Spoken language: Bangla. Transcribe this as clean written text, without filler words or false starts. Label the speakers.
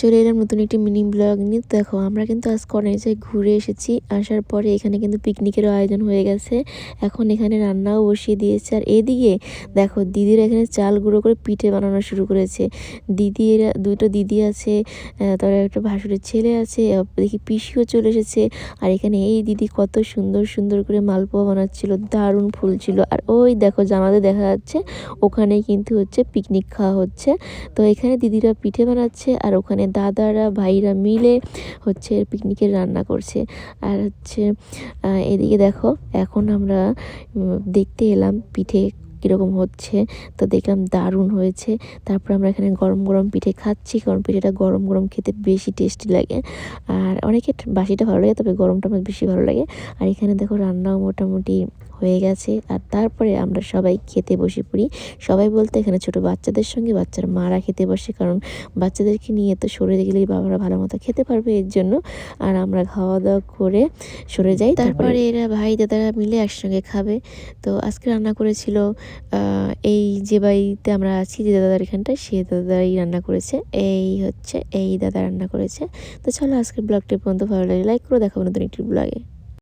Speaker 1: চলে এলাম নতুন একটি মিনি ব্লগ নিয়ে। দেখো আমরা কিন্তু আজকে অনেক জায়গায় ঘুরে এসেছি। আসার পরে এখানে কিন্তু পিকনিকেরও আয়োজন হয়ে গেছে। এখন এখানে রান্নাও বসিয়ে দিয়েছে। আর এদিকে দেখো দিদিরা এখানে চাল গুঁড়ো করে পিঠে বানানো শুরু করেছে। দিদিরা দুটো দিদি আছে, তার একটা ভাসুরের ছেলে আছে, দেখি পিসিও চলে এসেছে। আর এখানে এই দিদি কত সুন্দর সুন্দর করে মালপোয়া বানাচ্ছিল, দারুণ ফুল ছিল। আর ওই দেখো জানাতে দেখা যাচ্ছে ওখানেই কিন্তু হচ্ছে পিকনিক খাওয়া হচ্ছে। তো এখানে দিদিরা পিঠে বানাচ্ছে আর ওখানে দাদারা ভাইরা মিলে হচ্ছে পিকনিকের রান্না করছে। আর হচ্ছে এদিকে দেখো এখন আমরা দেখতে এলাম পিঠে কীরকম হচ্ছে। তো দেখলাম দারুণ হয়েছে। তারপর আমরা এখানে গরম গরম পিঠে খাচ্ছি, কারণ পিঠেটা গরম গরম খেতে বেশি টেস্টি লাগে। আর অনেকের বাসিটা ভালো লাগে, তবে গরমটা আমার বেশি ভালো লাগে। আর এখানে দেখো রান্নাও মোটামুটি হয়ে গেছে। আর তারপরে আমরা সবাই খেতে বসে পড়ি। সবাই বলতে এখানে ছোট বাচ্চাদের সঙ্গে বাচ্চার মারা খেতে বসে, কারণ বাচ্চাদেরকে নিয়ে তো সরে গেলেই বাবারা ভালো মতো খেতে পারবে, এর জন্য। আর আমরা খাওয়া দাওয়া করে সরে যাই, তারপরে এরা ভাই দাদারা মিলে একসঙ্গে খাবে। তো আজকে রান্না করেছিল এই যে বাড়িতে আমরা আছি, যে দাদার এখানটায়, সে দাদাই রান্না করেছে। এই হচ্ছে এই দাদা রান্না করেছে। তো চলো আজকের ব্লগটি পর্যন্ত ভালো লাগে লাইক করে দেখাবো নতুন একটি ব্লগে।